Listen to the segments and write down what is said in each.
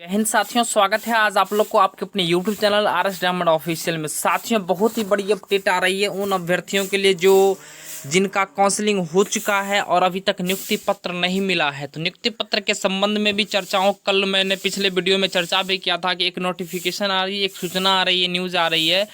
जय हिंद साथियों, स्वागत है आज आप लोग को आपके अपने YouTube channel RS diamond official में। साथियों, बहुत ही बड़ी अपडेट आ रही है उन अभ्यर्थियों के लिए जो जिनका काउंसलिंग हो चुका है और अभी तक नियुक्ति पत्र नहीं मिला है। तो नियुक्ति पत्र के संबंध में भी चर्चाओं, कल मैंने पिछले वीडियो में चर्चा भी किया था कि एक नोटिफिकेशन आ रही है, एक सूचना आ रही है, न्यूज़ आ रही है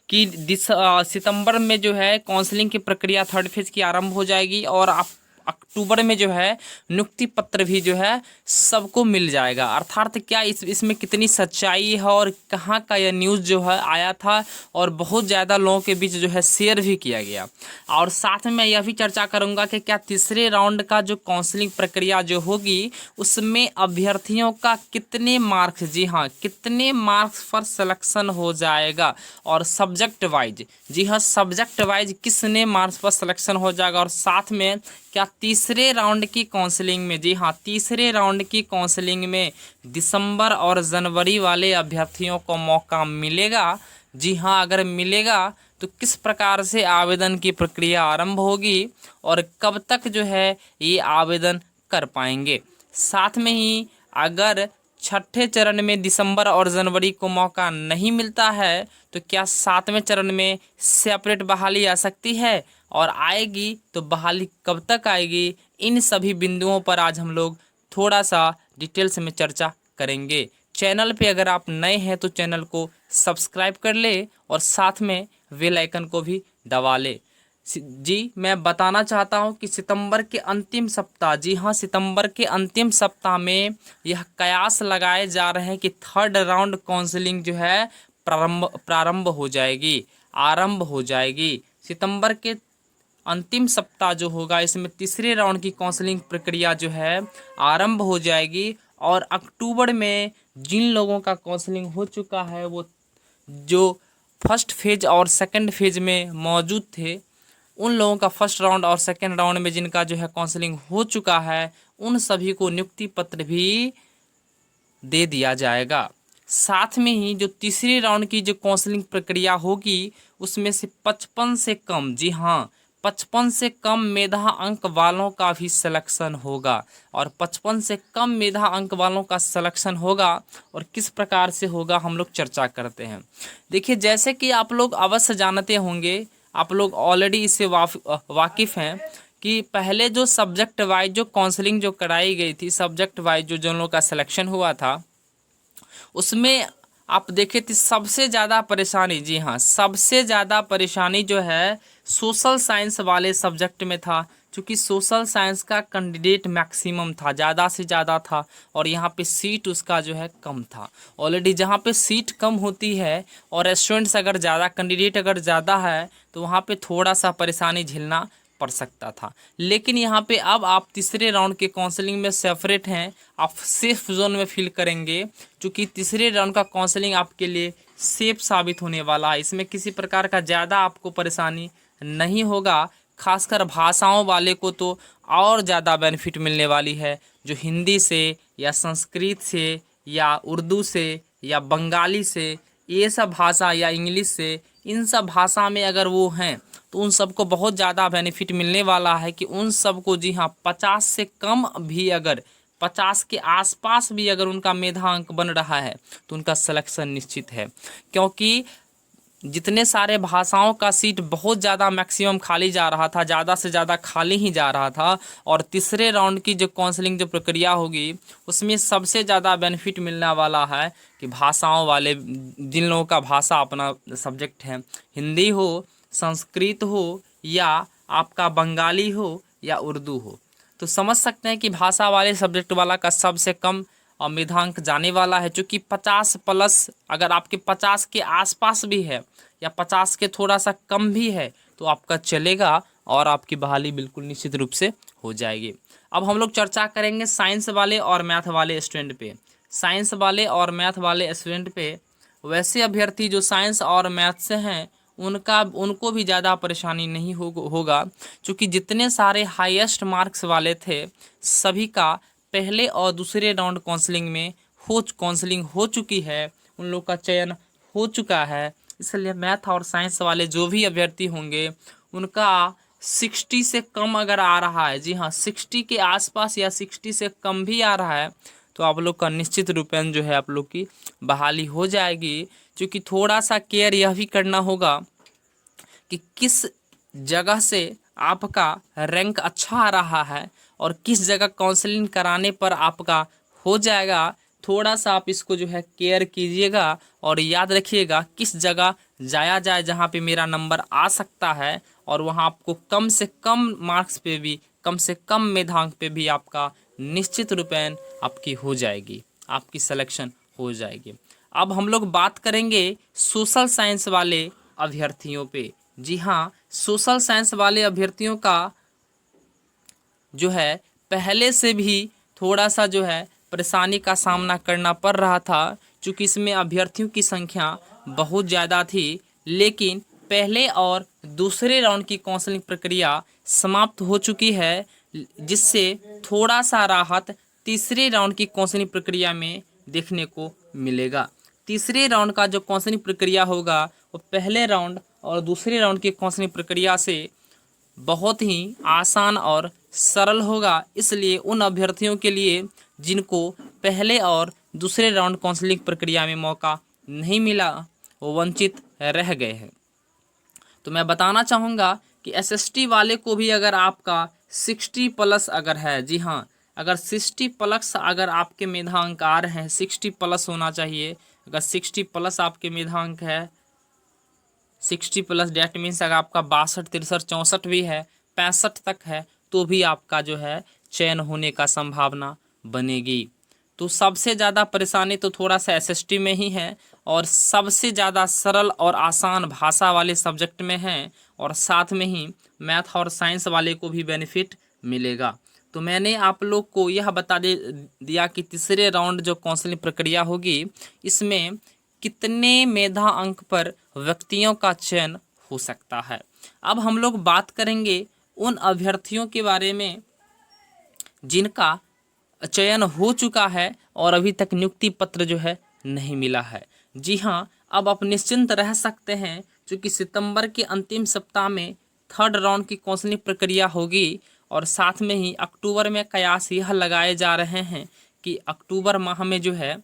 कि सितंबर में जो है काउंसलिंग की प्रक्रिया थर्ड फेज की आरंभ हो जाएगी और आप अक्टूबर में जो है नियुक्ति पत्र भी जो है सबको मिल जाएगा। अर्थात क्या इसमें कितनी सच्चाई है और कहाँ का यह न्यूज़ जो है आया था और बहुत ज़्यादा लोगों के बीच जो है शेयर भी किया गया। और साथ में मैं यह भी चर्चा करूँगा कि क्या तीसरे राउंड का जो काउंसलिंग प्रक्रिया जो होगी उसमें अभ्यर्थियों का कितने मार्क्स, जी हाँ, कितने मार्क्स पर सिलेक्शन हो जाएगा और सब्जेक्ट वाइज, जी हाँ, सब्जेक्ट वाइज किसने मार्क्स पर सिलेक्शन हो जाएगा। और साथ में क्या तीसरे राउंड की काउंसलिंग में, जी हाँ, तीसरे राउंड की काउंसलिंग में दिसंबर और जनवरी वाले अभ्यर्थियों को मौका मिलेगा। जी हाँ, अगर मिलेगा तो किस प्रकार से आवेदन की प्रक्रिया आरंभ होगी और कब तक जो है ये आवेदन कर पाएंगे। साथ में ही अगर छठे चरण में दिसंबर और जनवरी को मौका नहीं मिलता है तो क्या सातवें चरण में सेपरेट बहाली आ सकती है और आएगी तो बहाली कब तक आएगी, इन सभी बिंदुओं पर आज हम लोग थोड़ा सा डिटेल्स में चर्चा करेंगे। चैनल पे अगर आप नए हैं तो चैनल को सब्सक्राइब कर ले और साथ में बेल आइकन को भी दबा ले। जी, मैं बताना चाहता हूं कि सितंबर के अंतिम सप्ताह, जी हाँ, सितंबर के अंतिम सप्ताह में यह कयास लगाए जा रहे हैं कि थर्ड राउंड काउंसलिंग जो है प्रारंभ हो जाएगी, आरंभ हो जाएगी। सितंबर के अंतिम सप्ताह जो होगा इसमें तीसरे राउंड की काउंसलिंग प्रक्रिया जो है आरंभ हो जाएगी और अक्टूबर में जिन लोगों का काउंसलिंग हो चुका है वो जो फर्स्ट फेज और सेकंड फेज में मौजूद थे उन लोगों का फर्स्ट राउंड और सेकंड राउंड में जिनका जो है काउंसलिंग हो चुका है उन सभी को नियुक्ति पत्र भी दे दिया जाएगा। साथ में ही जो तीसरे राउंड की जो काउंसलिंग प्रक्रिया होगी उसमें से 55 से कम, जी हाँ, 55 से कम मेधा अंक वालों का भी सिलेक्शन होगा। और 55 से कम मेधा अंक वालों का सिलेक्शन होगा और किस प्रकार से होगा हम लोग चर्चा करते हैं। देखिए, जैसे कि आप लोग अवश्य जानते होंगे, आप लोग ऑलरेडी इससे वाकिफ़ हैं कि पहले जो सब्जेक्ट वाइज जो काउंसलिंग जो कराई गई थी, सब्जेक्ट वाइज जो जिन लोगों का सिलेक्शन हुआ था उसमें आप देखें तो सबसे ज़्यादा परेशानी, जी हाँ, सबसे ज़्यादा परेशानी जो है सोशल साइंस वाले सब्जेक्ट में था। क्योंकि सोशल साइंस का कैंडिडेट मैक्सिमम था, ज़्यादा से ज़्यादा था और यहाँ पे सीट उसका जो है कम था। ऑलरेडी जहाँ पे सीट कम होती है और स्टूडेंट्स अगर ज़्यादा, कैंडिडेट अगर ज़्यादा है तो वहाँ पे थोड़ा सा परेशानी झेलना पड़ सकता था। लेकिन यहाँ पे अब आप तीसरे राउंड के काउंसलिंग में सेपरेट हैं, आप सेफ जोन में फील करेंगे क्योंकि तीसरे राउंड का काउंसलिंग आपके लिए सेफ साबित होने वाला है। इसमें किसी प्रकार का ज़्यादा आपको परेशानी नहीं होगा। खासकर भाषाओं वाले को तो और ज़्यादा बेनिफिट मिलने वाली है, जो हिंदी से या संस्कृत से या उर्दू से या बंगाली से, ये सब भाषा या इंग्लिश से, इन सब भाषा में अगर वो हैं तो उन सबको बहुत ज़्यादा बेनिफिट मिलने वाला है कि उन सबको, जी हाँ, 50 से कम भी, अगर 50 के आसपास भी अगर उनका मेधा अंक बन रहा है तो उनका सिलेक्शन निश्चित है। क्योंकि जितने सारे भाषाओं का सीट बहुत ज़्यादा मैक्सिमम खाली जा रहा था, ज़्यादा से ज़्यादा खाली ही जा रहा था और तीसरे राउंड की जो काउंसलिंग जो प्रक्रिया होगी उसमें सबसे ज़्यादा बेनिफिट मिलने वाला है कि भाषाओं वाले, जिन लोगों का भाषा अपना सब्जेक्ट है, हिंदी हो, संस्कृत हो या आपका बंगाली हो या उर्दू हो, तो समझ सकते हैं कि भाषा वाले सब्जेक्ट वाला का सबसे कम और मेधांक जाने वाला है। चूँकि 50 प्लस, अगर आपके 50 के आसपास भी है या 50 के थोड़ा सा कम भी है तो आपका चलेगा और आपकी बहाली बिल्कुल निश्चित रूप से हो जाएगी। अब हम लोग चर्चा करेंगे साइंस वाले और मैथ वाले स्टूडेंट पे। साइंस वाले और मैथ वाले स्टूडेंट पे, वैसे अभ्यर्थी जो साइंस और मैथ से हैं उनको भी ज़्यादा परेशानी नहीं होगा क्योंकि जितने सारे हाईएस्ट मार्क्स वाले थे सभी का पहले और दूसरे राउंड काउंसलिंग हो चुकी है, उन लोग का चयन हो चुका है। इसलिए मैथ और साइंस वाले जो भी अभ्यर्थी होंगे उनका 60 से कम अगर आ रहा है, जी हाँ, 60 के आसपास या 60 से कम भी आ रहा है तो आप लोग का निश्चित रूपेण जो है आप लोग की बहाली हो जाएगी। क्योंकि थोड़ा सा केयर यह भी करना होगा कि किस जगह से आपका रैंक अच्छा आ रहा है और किस जगह काउंसलिंग कराने पर आपका हो जाएगा। थोड़ा सा आप इसको जो है केयर कीजिएगा और याद रखिएगा किस जगह जाया जाए जहाँ पे मेरा नंबर आ सकता है, और वहाँ आपको कम से कम मार्क्स पे भी, कम से कम मेधांक पे भी आपका निश्चित रूपेण आपकी हो जाएगी, आपकी सिलेक्शन हो जाएगी। अब हम लोग बात करेंगे सोशल साइंस वाले अभ्यर्थियों पे। जी हाँ, सोशल साइंस वाले अभ्यर्थियों का जो है पहले से भी थोड़ा सा जो है परेशानी का सामना करना पड़ रहा था, क्योंकि इसमें अभ्यर्थियों की संख्या बहुत ज़्यादा थी। लेकिन पहले और दूसरे राउंड की काउंसलिंग प्रक्रिया समाप्त हो चुकी है, जिससे थोड़ा सा राहत तीसरे राउंड की काउंसलिंग प्रक्रिया में देखने को मिलेगा। तीसरे राउंड का जो काउंसलिंग प्रक्रिया होगा वो पहले राउंड और दूसरे राउंड की काउंसलिंग प्रक्रिया से बहुत ही आसान और सरल होगा। इसलिए उन अभ्यर्थियों के लिए जिनको पहले और दूसरे राउंड काउंसलिंग प्रक्रिया में मौका नहीं मिला, वो वंचित रह गए हैं। तो मैं बताना चाहूँगा कि एसएसटी वाले को भी अगर आपका 60 प्लस अगर है, जी हाँ, अगर 60 प्लस अगर आपके मेधांक आ रहे हैं, 60 प्लस होना चाहिए। अगर 60 प्लस आपके मेधांक है, 60 प्लस डेट मीन्स अगर आपका 62, 63, 64 भी है, 65 तक है, तो भी आपका जो है चयन होने का संभावना बनेगी। तो सबसे ज़्यादा परेशानी तो थोड़ा सा एसएसटी में ही है, और सबसे ज़्यादा सरल और आसान भाषा वाले सब्जेक्ट में है, और साथ में ही मैथ और साइंस वाले को भी बेनिफिट मिलेगा। तो मैंने आप लोग को यह बता दिया कि तीसरे राउंड जो काउंसलिंग प्रक्रिया होगी, इसमें कितने मेधा अंक पर व्यक्तियों का चयन हो सकता है। अब हम लोग बात करेंगे उन अभ्यर्थियों के बारे में जिनका चयन हो चुका है और अभी तक नियुक्ति पत्र जो है नहीं मिला है। जी हाँ, अब आप निश्चिंत रह सकते हैं, क्योंकि सितंबर के अंतिम सप्ताह में थर्ड राउंड की काउंसलिंग प्रक्रिया होगी, और साथ में ही अक्टूबर में कयास यह लगाए जा रहे हैं कि अक्टूबर माह में जो है,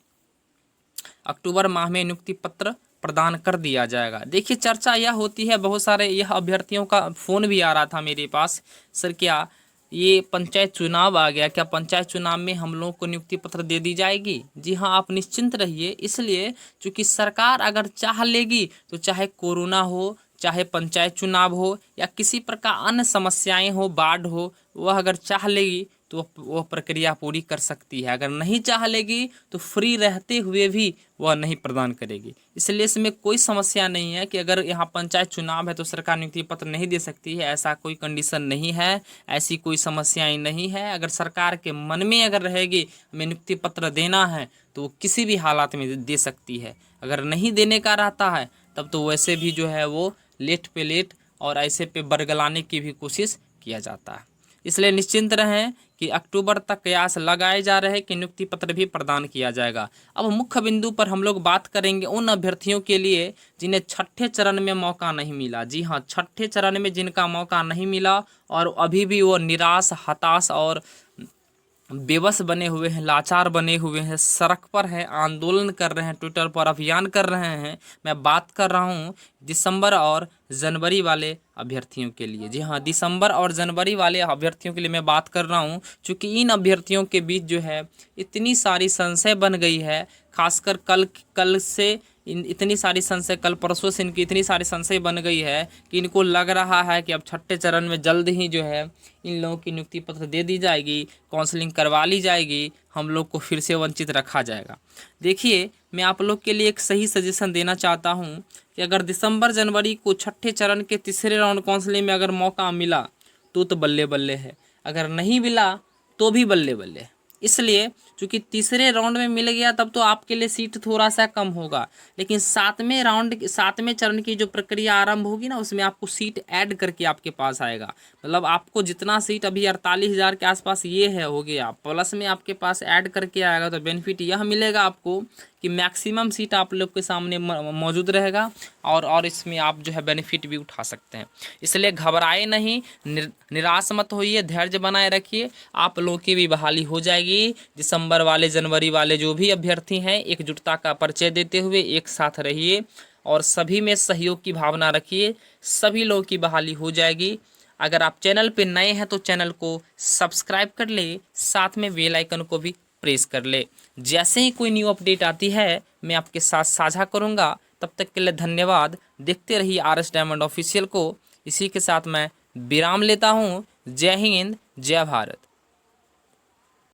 अक्टूबर माह में नियुक्ति पत्र प्रदान कर दिया जाएगा। देखिए, चर्चा यह होती है, बहुत सारे यह अभ्यर्थियों का फ़ोन भी आ रहा था मेरे पास, सर क्या ये पंचायत चुनाव आ गया, क्या पंचायत चुनाव में हम लोगों को नियुक्ति पत्र दे दी जाएगी? जी हाँ, आप निश्चिंत रहिए, इसलिए क्योंकि सरकार अगर चाह लेगी तो चाहे कोरोना हो, चाहे पंचायत चुनाव हो, या किसी प्रकार अन्य समस्याएं हो, बाढ़ हो, वह अगर चाह लेगी तो वह प्रक्रिया पूरी कर सकती है। अगर नहीं चाह लेगी तो फ्री रहते हुए भी वह नहीं प्रदान करेगी। इसलिए इसमें कोई समस्या नहीं है कि अगर यहाँ पंचायत चुनाव है तो सरकार नियुक्ति पत्र नहीं दे सकती है, ऐसा कोई कंडीशन नहीं है, ऐसी कोई समस्याएं नहीं है। अगर सरकार के मन में अगर रहेगी हमें नियुक्ति पत्र देना है तो वो किसी भी हालात में दे सकती है। अगर नहीं देने का रहता है तब तो वैसे भी जो है वो लेट पे लेट और ऐसे पे बरगलाने की भी कोशिश किया जाता है। इसलिए निश्चिंत रहें कि अक्टूबर तक कयास लगाए जा रहे हैं कि नियुक्ति पत्र भी प्रदान किया जाएगा। अब मुख्य बिंदु पर हम लोग बात करेंगे उन अभ्यर्थियों के लिए जिन्हें छठे चरण में मौका नहीं मिला। जी हाँ, छठे चरण में जिनका मौका नहीं मिला और अभी भी वो निराश, हताश और बेबस बने हुए हैं, लाचार बने हुए हैं, सड़क पर हैं, आंदोलन कर रहे हैं, ट्विटर पर अभियान कर रहे हैं। मैं बात कर रहा हूं दिसंबर और जनवरी वाले अभ्यर्थियों के लिए। जी हाँ, दिसंबर और जनवरी वाले अभ्यर्थियों के लिए मैं बात कर रहा हूं, क्योंकि इन अभ्यर्थियों के बीच जो है इतनी सारी संशय बन गई है, खासकर कल से इतनी सारी संशय, कल परसों से इनकी इतनी सारी संशय बन गई है कि इनको लग रहा है कि अब छठे चरण में जल्द ही जो है इन लोगों की नियुक्ति पत्र दे दी जाएगी, काउंसलिंग करवा ली जाएगी, हम लोग को फिर से वंचित रखा जाएगा। देखिए, मैं आप लोग के लिए एक सही सजेशन देना चाहता हूं कि अगर दिसंबर जनवरी को छठे चरण के तीसरे राउंड काउंसलिंग में अगर मौका मिला तो बल्ले बल्ले है, अगर नहीं मिला तो भी बल्ले बल्ले है। इसलिए क्योंकि तीसरे राउंड में मिल गया तब तो आपके लिए सीट थोड़ा सा कम होगा, लेकिन सातवें चरण की जो प्रक्रिया आरंभ होगी ना, उसमें आपको सीट ऐड करके आपके पास आएगा। मतलब आपको जितना सीट अभी 48,000 के आसपास ये है हो गया, प्लस में आपके पास ऐड करके आएगा। तो बेनिफिट यह मिलेगा आपको कि मैक्सिमम सीट आप लोग के सामने मौजूद रहेगा और इसमें आप जो है बेनिफिट भी उठा सकते हैं। इसलिए घबराए नहीं, निराश मत होइए, धैर्य बनाए रखिए। आप लोग की भी बहाली हो जाएगी। दिसंबर वाले, जनवरी वाले जो भी अभ्यर्थी हैं, एकजुटता का परिचय देते हुए एक साथ रहिए और सभी में सहयोग की भावना रखिए। सभी लोगों की बहाली हो जाएगी। अगर आप चैनल पे नए हैं तो चैनल को सब्सक्राइब कर ले, साथ में बेल आइकन को भी प्रेस कर ले। जैसे ही कोई न्यू अपडेट आती है मैं आपके साथ साझा करूंगा। तब तक के लिए धन्यवाद। देखते रहिए RS डायमंड ऑफिशियल को। इसी के साथ मैं विराम लेता हूं। जय हिंद, जय भारत।